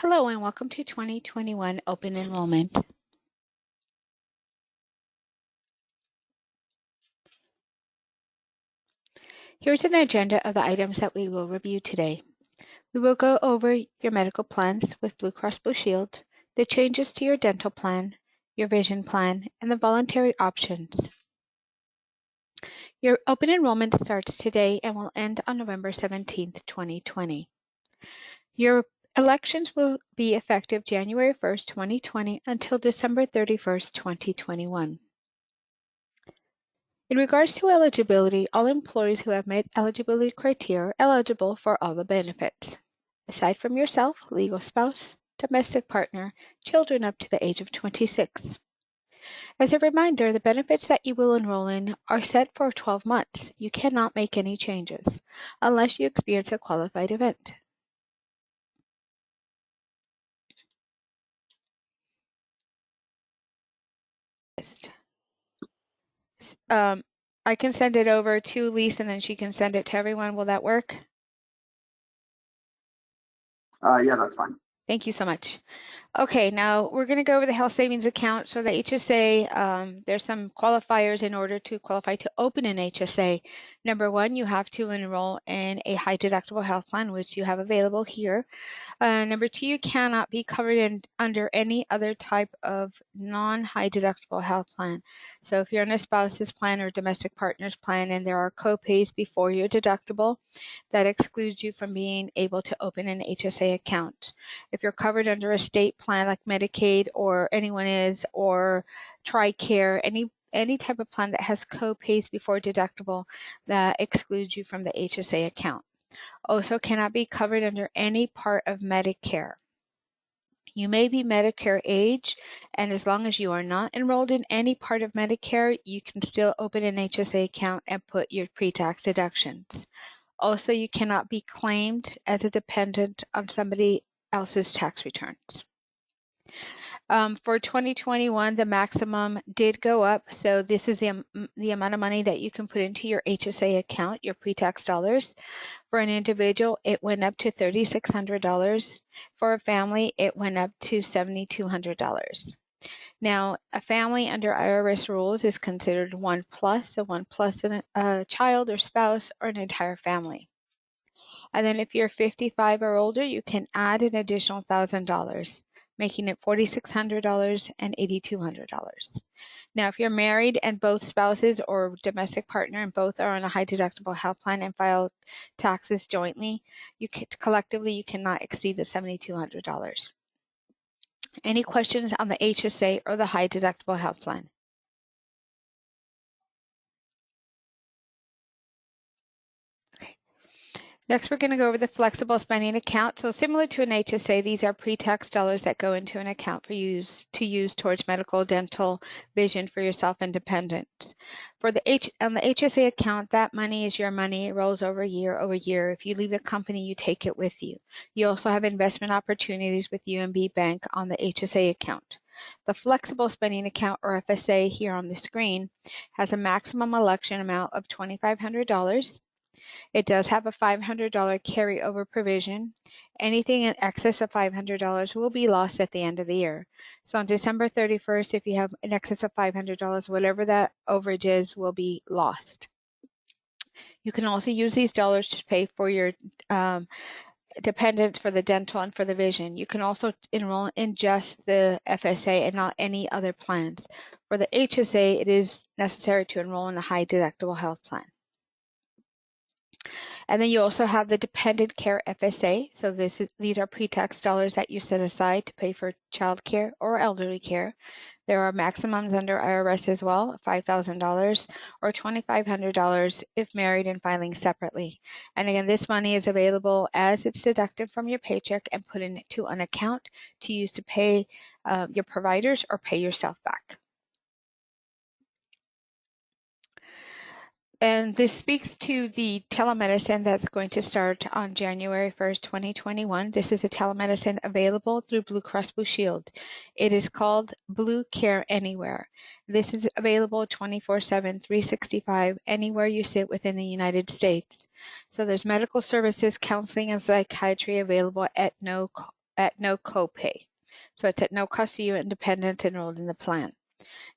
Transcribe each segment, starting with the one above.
Hello and welcome to 2021 Open Enrollment. Here's an agenda of the items that we will review today. We will go over your medical plans with Blue Cross Blue Shield, the changes to your dental plan, your vision plan, and the voluntary options. Your open enrollment starts today and will end on November 17th, 2020. Your elections will be effective January 1st, 2020 until December 31st, 2021. In regards to eligibility, all employees who have met eligibility criteria are eligible for all the benefits. Aside from yourself, legal spouse, domestic partner, children up to the age of 26. As a reminder, the benefits that you will enroll in are set for 12 months. You cannot make any changes unless you experience a qualified event. I can send it over to Lisa and then she can send it to everyone. Will that work? Yeah, that's fine. Thank you so much. Okay, now we're going to go over the health savings account. So the HSA, there's some qualifiers in order to qualify to open an HSA. Number one, you have to enroll in a high deductible health plan, which you have available here. Number two, you cannot be covered under any other type of non-high deductible health plan. So if you're in a spouse's plan or domestic partner's plan and there are co-pays before your deductible, that excludes you from being able to open an HSA account. If you're covered under a state plan like Medicaid or anyone is, or TRICARE, any type of plan that has co-pays before deductible, that excludes you from the HSA account. Also cannot be covered under any part of Medicare. You may be Medicare age, and as long as you are not enrolled in any part of Medicare, you can still open an HSA account and put your pre-tax deductions. Also, you cannot be claimed as a dependent on somebody else's tax returns. For 2021, the maximum did go up. So this is the amount of money that you can put into your HSA account, your pre-tax dollars. For an individual, it went up to $3,600. For a family, it went up to $7,200. Now, a family under IRS rules is considered one plus, so one plus a child or spouse or an entire family. And then if you're 55 or older, you can add an additional $1,000, making it $4,600 and $8,200. Now, if you're married and both spouses or domestic partner and both are on a high deductible health plan and file taxes jointly, collectively you cannot exceed the $7,200. Any questions on the HSA or the high deductible health plan? Next, we're going to go over the flexible spending account. So similar to an HSA, these are pre-tax dollars that go into an account for to use towards medical, dental, vision for yourself and dependents. On the HSA account, that money is your money. It rolls over year over year. If you leave the company, you take it with you. You also have investment opportunities with UMB Bank on the HSA account. The flexible spending account, or FSA, here on the screen has a maximum election amount of $2,500. It does have a $500 carryover provision. Anything in excess of $500 will be lost at the end of the year. So on December 31st, if you have in excess of $500, whatever that overage is will be lost. You can also use these dollars to pay for your dependents for the dental and for the vision. You can also enroll in just the FSA and not any other plans. For the HSA, it is necessary to enroll in a high deductible health plan. And then you also have the dependent care FSA. So these are pre-tax dollars that you set aside to pay for child care or elderly care. There are maximums under IRS as well, $5,000 or $2,500 if married and filing separately. And again, this money is available as it's deducted from your paycheck and put into an account to use to pay your providers or pay yourself back. And this speaks to the telemedicine that's going to start on January 1st, 2021. This is a telemedicine available through Blue Cross Blue Shield. It is called Blue Care Anywhere. This is available 24/7, 365, anywhere you sit within the United States. So there's medical services, counseling, and psychiatry available at no at no copay. So it's at no cost to you and dependents enrolled in the plan.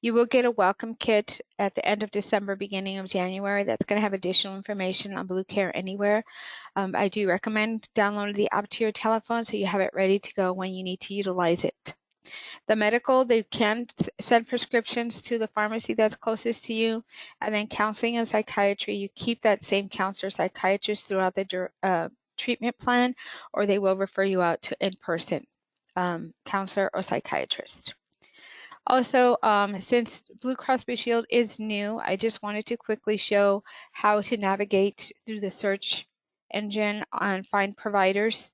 You will get a welcome kit at the end of December, beginning of January. That's going to have additional information on Blue Care Anywhere. I do recommend downloading the app to your telephone so you have it ready to go when you need to utilize it. The medical, they can send prescriptions to the pharmacy that's closest to you. And then counseling and psychiatry, you keep that same counselor psychiatrist throughout the treatment plan, or they will refer you out to in-person counselor or psychiatrist. Also, since Blue Cross Blue Shield is new, I just wanted to quickly show how to navigate through the search engine and find providers.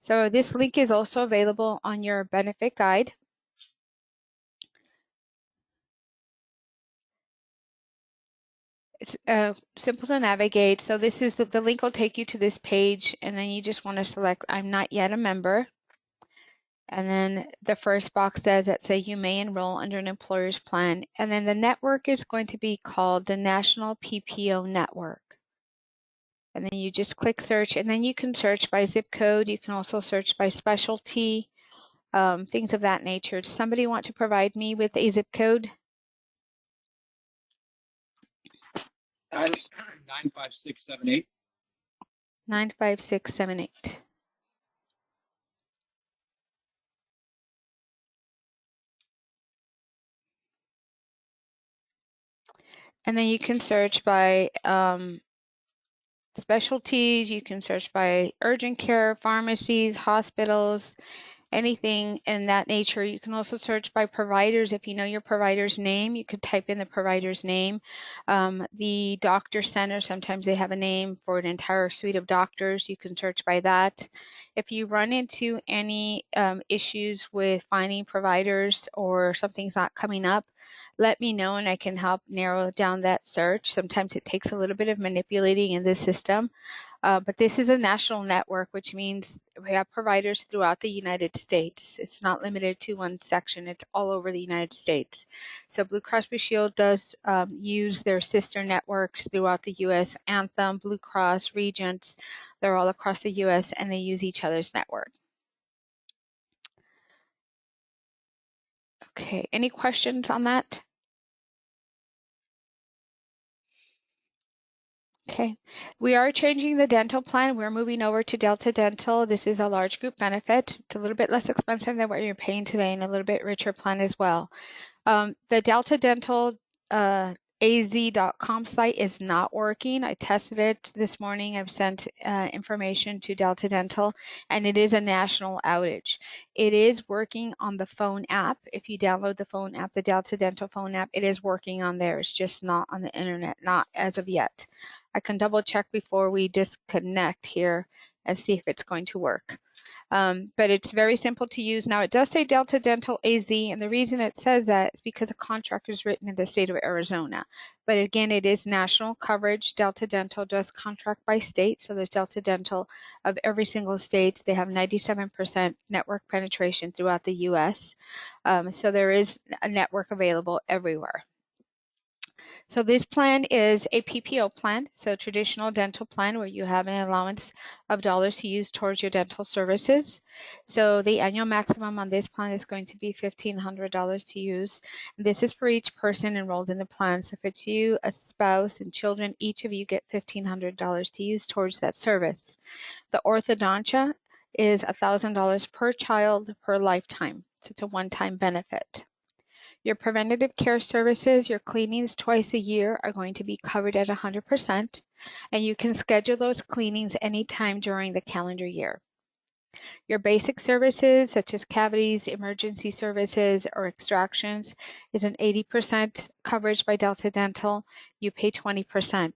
So this link is also available on your benefit guide. It's simple to navigate. So this is the link will take you to this page, and then you just want to select I'm not yet a member. And then the first box says that say you may enroll under an employer's plan. And then the network is going to be called the National PPO Network. And then you just click search, and then you can search by zip code. You can also search by specialty, things of that nature. Does somebody want to provide me with a zip code? 95678. 95678. And then you can search by specialties. You can search by urgent care, pharmacies, hospitals, anything in that nature. You can also search by providers. If you know your provider's name, you could type in the provider's name. The doctor center, sometimes they have a name for an entire suite of doctors. You can search by that. If you run into any issues with finding providers or something's not coming up, let me know and I can help narrow down that search. Sometimes it takes a little bit of manipulating in this system. But this is a national network, which means we have providers throughout the United States. It's not limited to one section. It's all over the United States. So Blue Cross Blue Shield does use their sister networks throughout the U.S. Anthem, Blue Cross, Regents. They're all across the U.S. and they use each other's network. Okay, any questions on that? Okay, we are changing the dental plan. We're moving over to Delta Dental. This is a large group benefit. It's a little bit less expensive than what you're paying today and a little bit richer plan as well. The Delta Dental az.com site is not working. I tested it this morning. I've sent information to Delta Dental, and it is a national outage. It is working on the phone app. If you download the phone app, the Delta Dental phone app, it is working on there. It's just not on the internet, not as of yet. I can double check before we disconnect here and see if it's going to work. But it's very simple to use. Now, it does say Delta Dental AZ, and the reason it says that is because the contract is written in the state of Arizona. But again, it is national coverage. Delta Dental does contract by state, so there's Delta Dental of every single state. They have 97% network penetration throughout the U.S., so there is a network available everywhere. So this plan is a PPO plan, so traditional dental plan where you have an allowance of dollars to use towards your dental services. So the annual maximum on this plan is going to be $1,500 to use. And this is for each person enrolled in the plan. So if it's you, a spouse, and children, each of you get $1,500 to use towards that service. The orthodontia is $1,000 per child per lifetime. So it's a one-time benefit. Your preventative care services, your cleanings twice a year are going to be covered at 100%, and you can schedule those cleanings anytime during the calendar year. Your basic services, such as cavities, emergency services, or extractions, is an 80% coverage by Delta Dental. You pay 20%.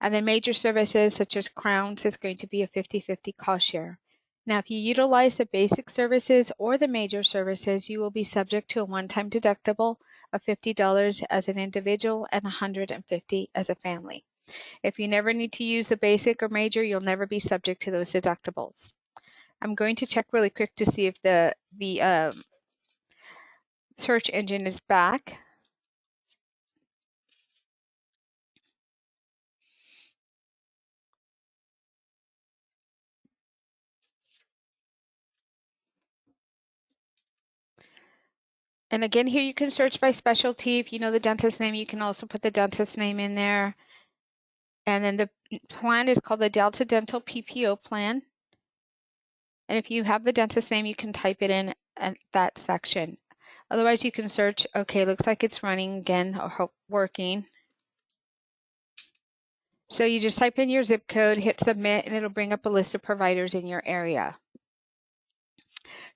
And then major services, such as crowns, is going to be a 50-50 cost share. Now, if you utilize the basic services or the major services, you will be subject to a one-time deductible of $50 as an individual and $150 as a family. If you never need to use the basic or major, you'll never be subject to those deductibles. I'm going to check really quick to see if the search engine is back. And again, here you can search by specialty. If you know the dentist name, you can also put the dentist name in there. And then the plan is called the Delta Dental PPO plan. And if you have the dentist name, you can type it in at that section. Otherwise, you can search, okay, looks like it's running again or working. So you just type in your zip code, hit submit, and it'll bring up a list of providers in your area.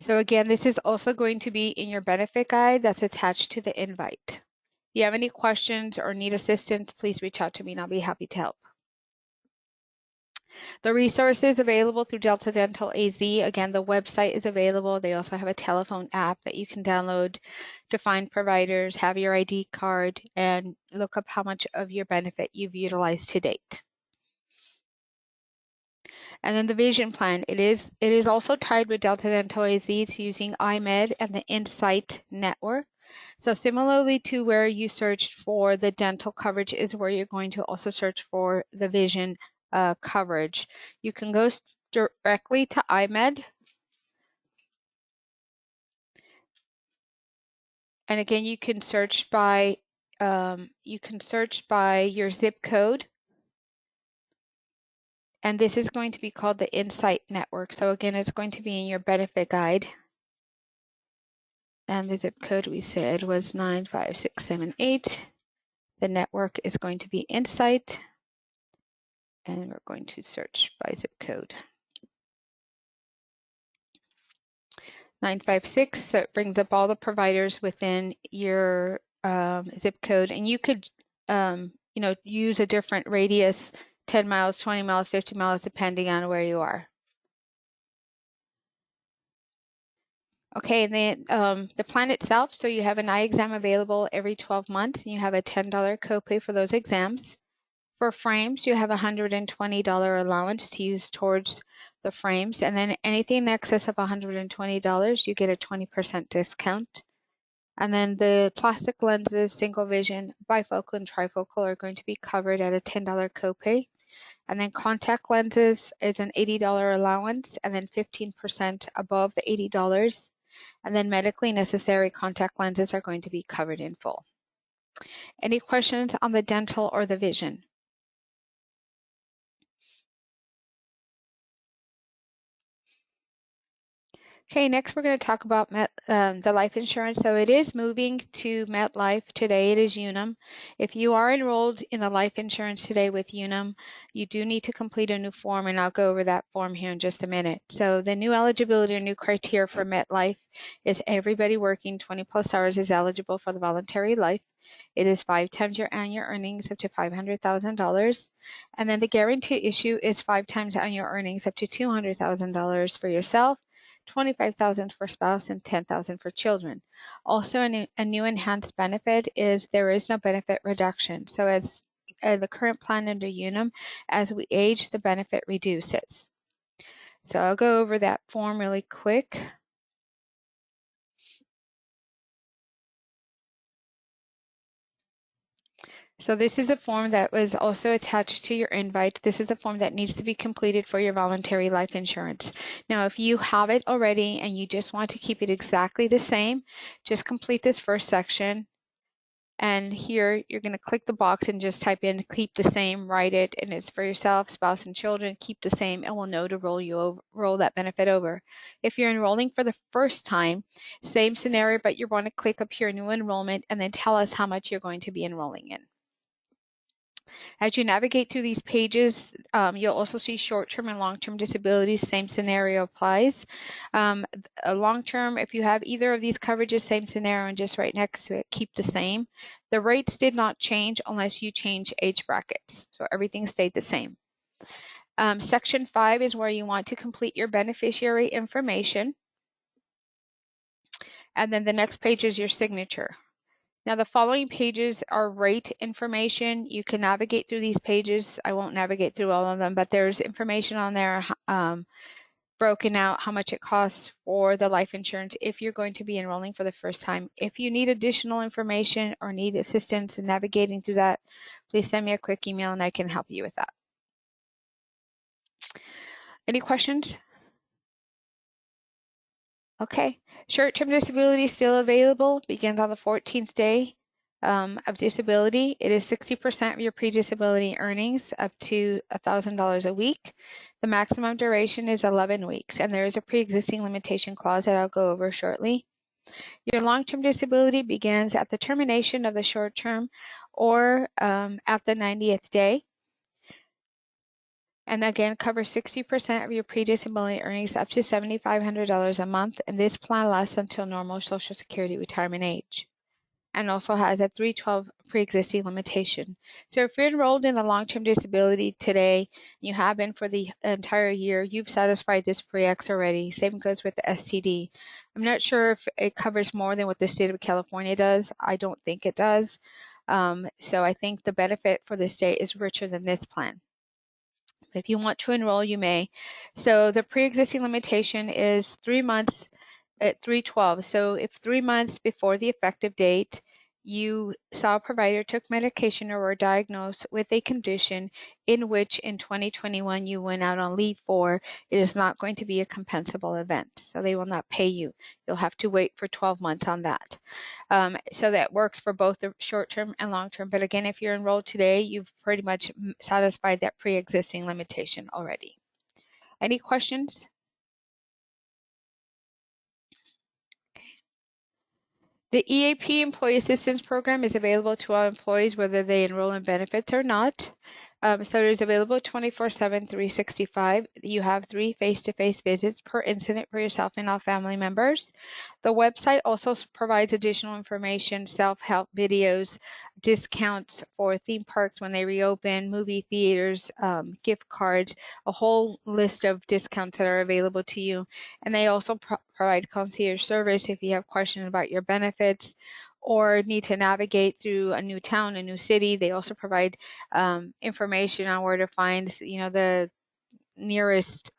So again, this is also going to be in your benefit guide that's attached to the invite. If you have any questions or need assistance, please reach out to me and I'll be happy to help. The resources available through Delta Dental AZ, again, the website is available. They also have a telephone app that you can download to find providers, have your ID card, and look up how much of your benefit you've utilized to date. And then the vision plan, it is also tied with Delta Dental AZ. It's using iMed and the Insight network. So similarly to where you searched for the dental coverage is where you're going to also search for the vision coverage. You can go directly to iMed. And again, you can search by your zip code. And this is going to be called the Insight Network. So again, it's going to be in your benefit guide. And the zip code we said was 95678. The network is going to be Insight. And we're going to search by zip code. 956, so it brings up all the providers within your zip code. And you could, use a different radius, 10 miles, 20 miles, 50 miles, depending on where you are. Okay, and then the plan itself, so you have an eye exam available every 12 months, and you have a $10 copay for those exams. For frames, you have a $120 allowance to use towards the frames, and then anything in excess of $120, you get a 20% discount. And then the plastic lenses, single vision, bifocal, and trifocal are going to be covered at a $10 copay. And then contact lenses is an $80 allowance, and then 15% above the $80. And then medically necessary contact lenses are going to be covered in full. Any questions on the dental or the vision? Okay, next we're going to talk about the life insurance. So it is moving to MetLife. Today it is Unum. If you are enrolled in the life insurance today with Unum, you do need to complete a new form, and I'll go over that form here in just a minute. So the new eligibility or new criteria for MetLife is everybody working 20 plus hours is eligible for the voluntary life. It is 5 times your annual earnings up to $500,000. And then the guarantee issue is 5 times annual earnings up to $200,000 for yourself, $25,000 for spouse, and $10,000 for children. Also, a new enhanced benefit is there is no benefit reduction. So as the current plan under Unum, as we age, the benefit reduces. So I'll go over that form really quick. So this is a form that was also attached to your invite. This is a form that needs to be completed for your voluntary life insurance. Now, if you have it already and you just want to keep it exactly the same, just complete this first section. And here you're going to click the box and just type in keep the same, write it, and it's for yourself, spouse, and children. Keep the same, and we'll know to roll that benefit over. If you're enrolling for the first time, same scenario, but you want to click up here, new enrollment, and then tell us how much you're going to be enrolling in. As you navigate through these pages, you'll also see short-term and long-term disabilities. Same scenario applies. Long-term, if you have either of these coverages, same scenario, and just right next to it, keep the same. The rates did not change unless you change age brackets. So everything stayed the same. Section 5 is where you want to complete your beneficiary information. And then the next page is your signature. Now the following pages are rate information. You can navigate through these pages. I won't navigate through all of them, but there's information on there broken out how much it costs for the life insurance if you're going to be enrolling for the first time. If you need additional information or need assistance in navigating through that, please send me a quick email and I can help you with that. Any questions? Okay, short-term disability is still available, begins on the 14th day of disability. It is 60% of your pre-disability earnings up to $1,000 a week. The maximum duration is 11 weeks, and there is a pre-existing limitation clause that I'll go over shortly. Your long-term disability begins at the termination of the short-term or at the 90th day. And again, covers 60% of your pre-disability earnings up to $7,500 a month. And this plan lasts until normal Social Security retirement age. And also has a 312 pre-existing limitation. So if you're enrolled in a long-term disability today, you have been for the entire year, you've satisfied this pre-X already. Same goes with the STD. I'm not sure if it covers more than what the state of California does. I don't think it does. So I think the benefit for the state is richer than this plan. But if you want to enroll, you may. So the pre-existing limitation is 3 months at 312. So if 3 months before the effective date, you saw a provider, took medication, or were diagnosed with a condition in which in 2021 you went out on leave for, it is not going to be a compensable event. So they will not pay you. You'll have to wait for 12 months on that. So that works for both the short-term and long-term. But again, if you're enrolled today, you've pretty much satisfied that pre-existing limitation already. Any questions? The EAP Employee Assistance Program is available to all employees whether they enroll in benefits or not. So it is available 24/7, 365. You have 3 face-to-face visits per incident for yourself and all family members. The website also provides additional information, self-help videos, discounts for theme parks when they reopen, movie theaters, gift cards, a whole list of discounts that are available to you. And they also provide concierge service if you have questions about your benefits or need to navigate through a new town, a new city. They also provide information on where to find, the nearest,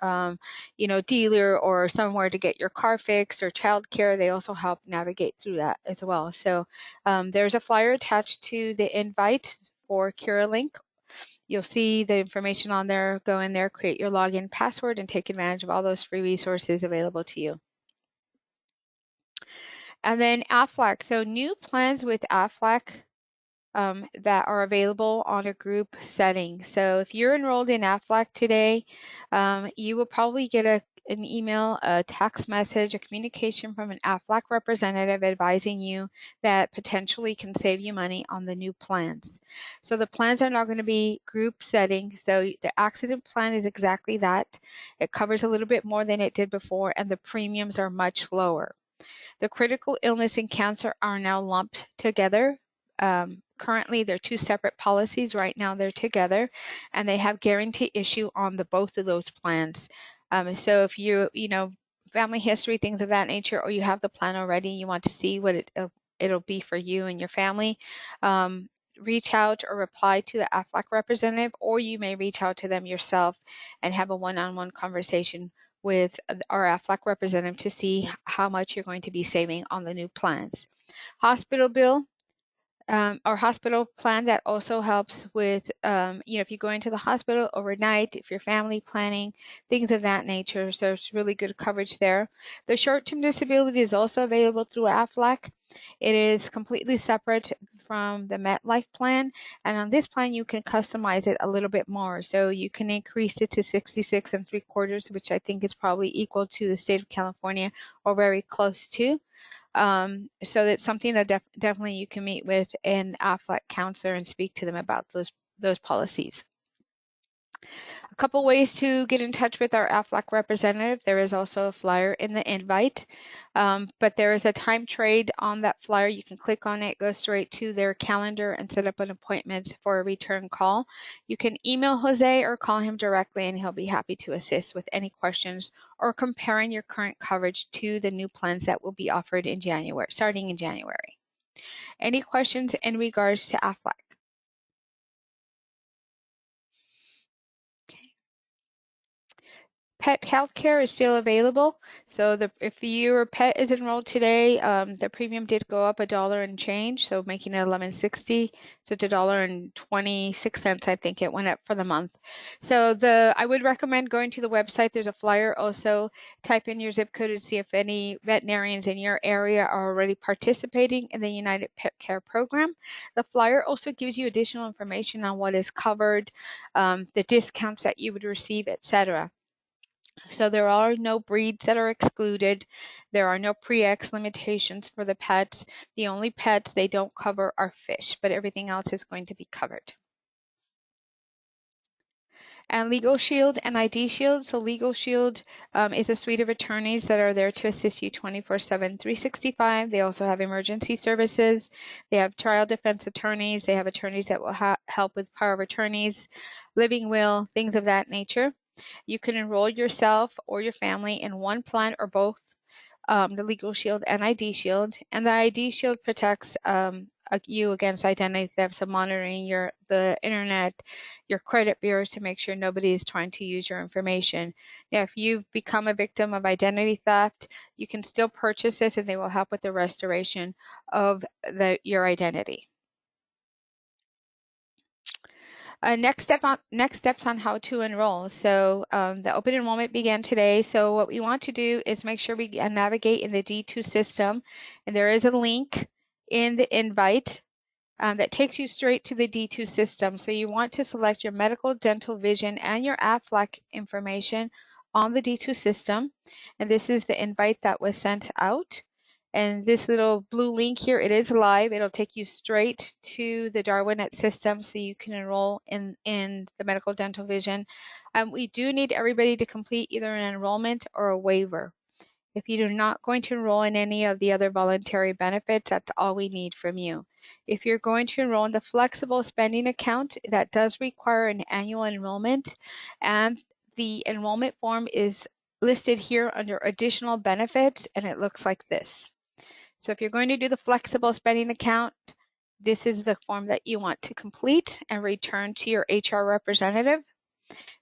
dealer or somewhere to get your car fixed or childcare. They also help navigate through that as well. So there's a flyer attached to the invite for CuraLink. You'll see the information on there. Go in there, create your login password, and take advantage of all those free resources available to you. And then AFLAC. So new plans with AFLAC that are available on a group setting. So if you're enrolled in AFLAC today, you will probably get an email, a text message, a communication from an AFLAC representative advising you that potentially can save you money on the new plans. So the plans are now going to be group setting. So the accident plan is exactly that. It covers a little bit more than it did before, and the premiums are much lower. The critical illness and cancer are now lumped together. Currently, they're 2 separate policies. Right now, they're together, and they have guarantee issue on both of those plans. So if you family history, things of that nature, or you have the plan already, you want to see what it'll be for you and your family, reach out or reply to the AFLAC representative, or you may reach out to them yourself and have a one-on-one conversation with our AFLAC representative to see how much you're going to be saving on the new plans. Hospital bill, our hospital plan that also helps with, if you go into the hospital overnight, if you're family planning, things of that nature. So it's really good coverage there. The short-term disability is also available through AFLAC. It is completely separate from the MetLife plan. And on this plan, you can customize it a little bit more. So you can increase it to 66 3/4, which I think is probably equal to the state of California or very close to. So that's something that definitely you can meet with an AFLAC counselor and speak to them about those policies. A couple ways to get in touch with our AFLAC representative. There is also a flyer in the invite, but there is a time trade on that flyer. You can click on it, go straight to their calendar and set up an appointment for a return call. You can email Jose or call him directly and he'll be happy to assist with any questions or comparing your current coverage to the new plans that will be offered in January, starting in January. Any questions in regards to AFLAC? pet healthcare is still available. So if your pet is enrolled today, the premium did go up $1 and change, so making it $11.60. So it's $1.26, I think it went up for the month. So I would recommend going to the website. There's a flyer also. Type in your zip code to see if any veterinarians in your area are already participating in the United Pet Care program. The flyer also gives you additional information on what is covered, the discounts that you would receive, etc. So there are no breeds that are excluded. There are no pre-X limitations for the pets. The only pets they don't cover are fish, but everything else is going to be covered. And Legal Shield and ID Shield. So Legal Shield is a suite of attorneys that are there to assist you 24/7, 365. They also have emergency services. They have trial defense attorneys. They have attorneys that will help with power of attorneys, living will, things of that nature. You can enroll yourself or your family in one plan or both, the Legal Shield and ID Shield. And the ID Shield protects you against identity theft, so monitoring the internet, your credit bureaus to make sure nobody is trying to use your information. Now, if you've become a victim of identity theft, you can still purchase this and they will help with the restoration of your identity. Next steps on how to enroll. So the open enrollment began today. So what we want to do is make sure we navigate in the D2 system, and there is a link in the invite that takes you straight to the D2 system. So you want to select your medical, dental, vision, and your AFLAC information on the D2 system, and this is the invite that was sent out. And this little blue link here, it is live. It'll take you straight to the DarwinNet system so you can enroll in the medical, dental, vision. We do need everybody to complete either an enrollment or a waiver. If you're not going to enroll in any of the other voluntary benefits, that's all we need from you. If you're going to enroll in the flexible spending account, that does require an annual enrollment, and the enrollment form is listed here under additional benefits, and it looks like this. So if you're going to do the flexible spending account, this is the form that you want to complete and return to your HR representative.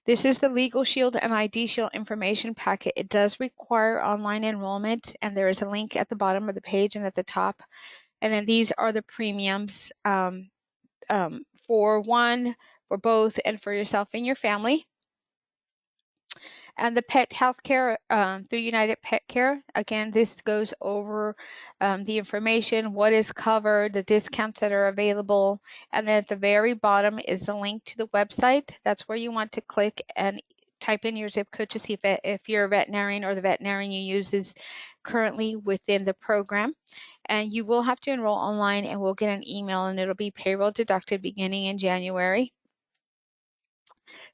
This is the Legal Shield and ID Shield information packet. It does require online enrollment, and there is a link at the bottom of the page and at the top. And then these are the premiums for one, for both, and for yourself and your family. And the pet healthcare through United Pet Care. Again, this goes over the information, what is covered, the discounts that are available. And then at the very bottom is the link to the website. That's where you want to click and type in your zip code to see if your veterinarian or the veterinarian you use is currently within the program. And you will have to enroll online, and we'll get an email, and it'll be payroll deducted beginning in January.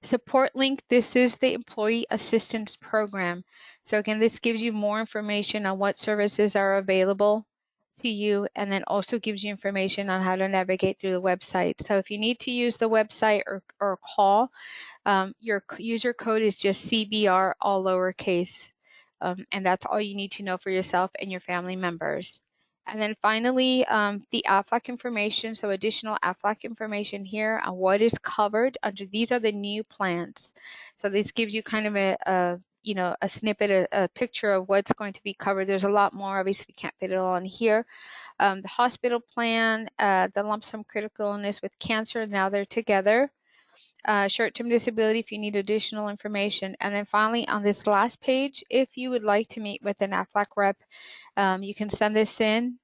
Support link, this is the Employee Assistance Program. So again, this gives you more information on what services are available to you, and then also gives you information on how to navigate through the website. So if you need to use the website or call, your user code is just CBR, all lowercase, and that's all you need to know for yourself and your family members. And then finally, the AFLAC information, so additional AFLAC information here on what is covered under, these are the new plans. So this gives you kind of a snippet, a picture of what's going to be covered. There's a lot more, obviously we can't fit it all on here. The hospital plan, the lump sum critical illness with cancer, now they're together. Short-term disability if you need additional information. And then finally on this last page, if you would like to meet with an AFLAC rep, you can send this in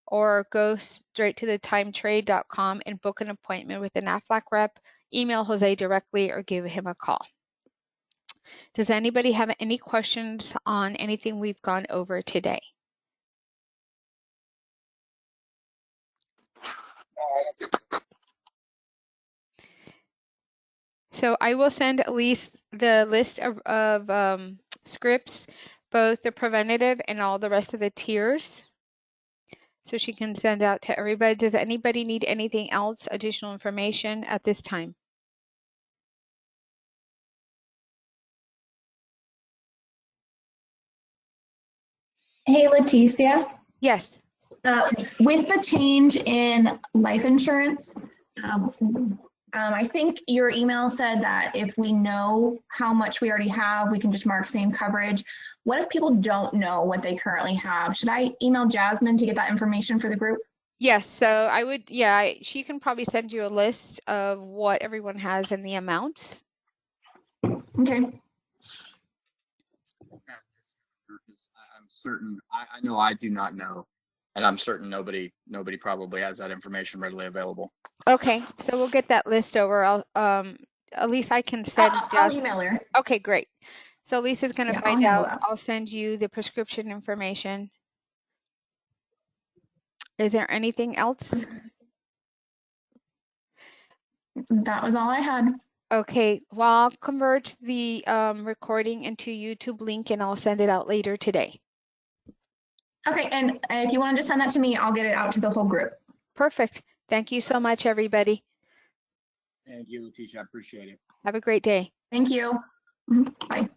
or go straight to the timetrade.com and book an appointment with an AFLAC rep, email Jose directly, or give him a call. Does anybody have any questions on anything we've gone over today? So I will send at least the list of scripts, both the preventative and all the rest of the tiers, so she can send out to everybody. Does anybody need anything else, additional information at this time? Hey, Leticia. Yes. With the change in life insurance, I think your email said that if we know how much we already have, we can just mark same coverage. What if people don't know what they currently have? Should I email Jasmine to get that information for the group? Yes, so I would, yeah, she can probably send you a list of what everyone has and the amounts. Okay. I'm certain, I know I do not know, and I'm certain nobody probably has that information readily available. Okay, so we'll get that list over. At least I can send I'll Jasmine. email her. Okay, great. So Lisa's going to Yeah, find I'll handle out. that. I'll send you the prescription information. Is there anything else? That was all I had. Okay, well, I'll convert the recording into YouTube link and I'll send it out later today. Okay, and if you want to just send that to me, I'll get it out to the whole group. Perfect. Thank you so much, everybody. Thank you, Leticia. I appreciate it. Have a great day. Thank you. Bye.